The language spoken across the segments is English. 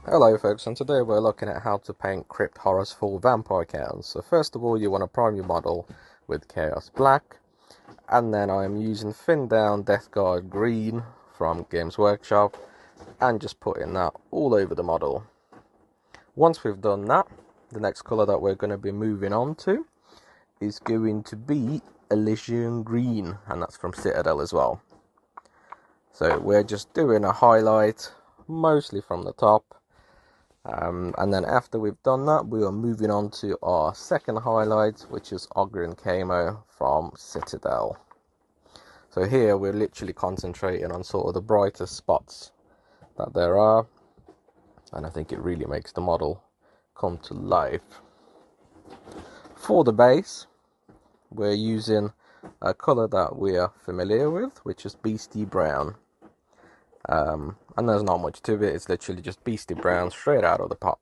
Hello folks, and today we're looking at how to paint Crypt Horrors full vampire counts. So first of all, you want to prime your model with Chaos Black, and then I am using thinned down Death Guard Green from Games Workshop, and just putting that all over the model. Once we've done that, the next colour that we're going to be moving on to is going to be Elysian Green, and that's from Citadel as well. So we're just doing a highlight, mostly from the top. And then after we've done that, we are moving on to our second highlight, which is Ogre and Camo from Citadel. So here we're literally concentrating on sort of the brightest spots that there are, and I think it really makes the model come to life. For the base, we're using a colour that we are familiar with, which is Beastie Brown. And there's not much to it, it's literally just Beastie Brown straight out of the pot.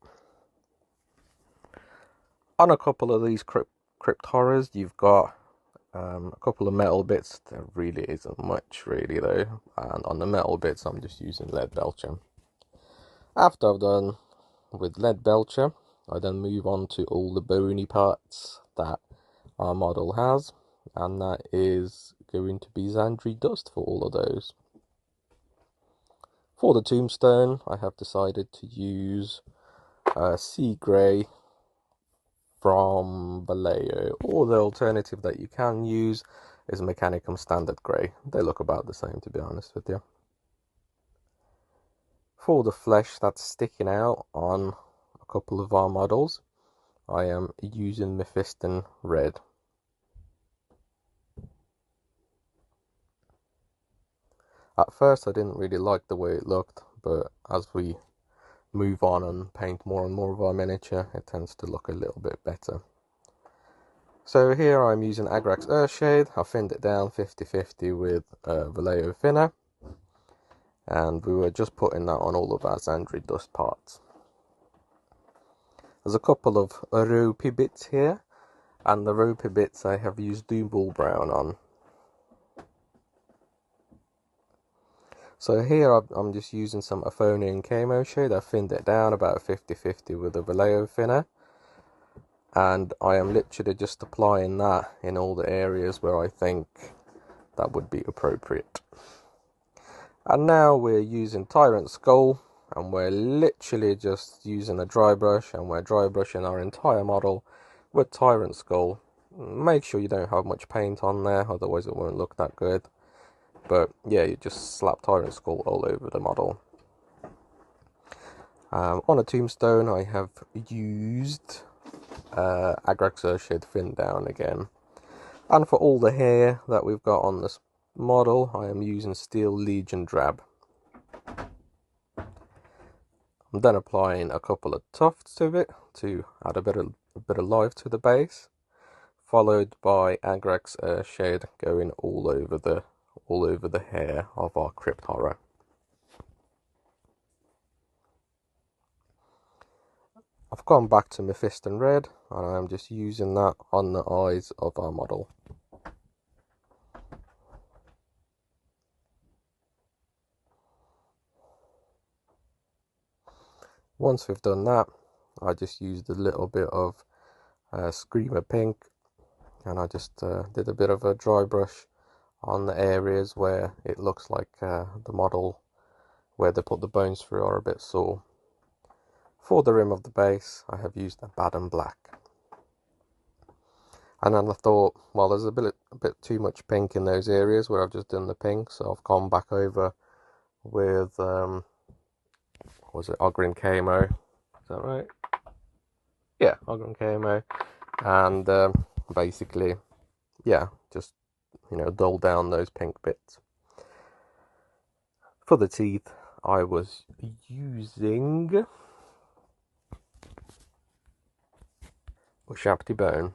On a couple of these Crypt Horrors, you've got a couple of metal bits. There really isn't much really though, and on the metal bits I'm just using lead belcher. After I've done with lead belcher, I then move on to all the bony parts that our model has, and that is going to be Xandri dust for all of those. For the tombstone, I have decided to use sea grey from Vallejo, or the alternative that you can use is Mechanicum Standard Grey. They look about the same, to be honest with you. For the flesh that's sticking out on a couple of our models, I am using Mephiston Red. At first I didn't really like the way it looked, but as we move on and paint more and more of our miniature, it tends to look a little bit better. So here I'm using Agrax Earthshade. I thinned it down 50-50 with Vallejo thinner, and we were just putting that on all of our Xandri dust parts. There's a couple of ropey bits here, and the ropey bits I have used Doomball Brown on. So here I'm just using some Aphonian Camo shade. I thinned it down about 50-50 with a Vallejo thinner, and I am literally just applying that in all the areas where I think that would be appropriate. And now we're using Tyrant Skull, and we're literally just using a dry brush, and we're dry brushing our entire model with Tyrant Skull. Make sure you don't have much paint on there, otherwise it won't look that good. But yeah, you just slap Tyrant Skull all over the model. On a tombstone, I have used Agrax Earthshade thinned down again. And for all the hair that we've got on this model, I am using Steel Legion Drab. I'm then applying a couple of tufts to it to add a bit of life to the base, followed by Agrax Earthshade going all over the hair of our Crypt Horror. I've gone back to Mephiston Red, and I'm just using that on the eyes of our model. Once we've done that, I just used a little bit of Screamer Pink, and I just did a bit of a dry brush on the areas where it looks like the model, where they put the bones through, are a bit sore. For the rim of the base, I have used a Baden Black. And then I thought, well, there's a bit too much pink in those areas where I've just done the pink, so I've gone back over with, was it Ogre and Camo? Is that right? Yeah, Ogre and Camo. And basically, yeah, just, dull down those pink bits. For the teeth, I was using Ushabti Bone.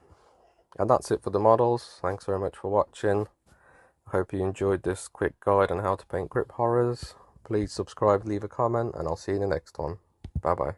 And that's it for the models. Thanks very much for watching. I hope you enjoyed this quick guide on how to paint Crypt Horrors. Please subscribe, leave a comment, and I'll see you in the next one. Bye bye.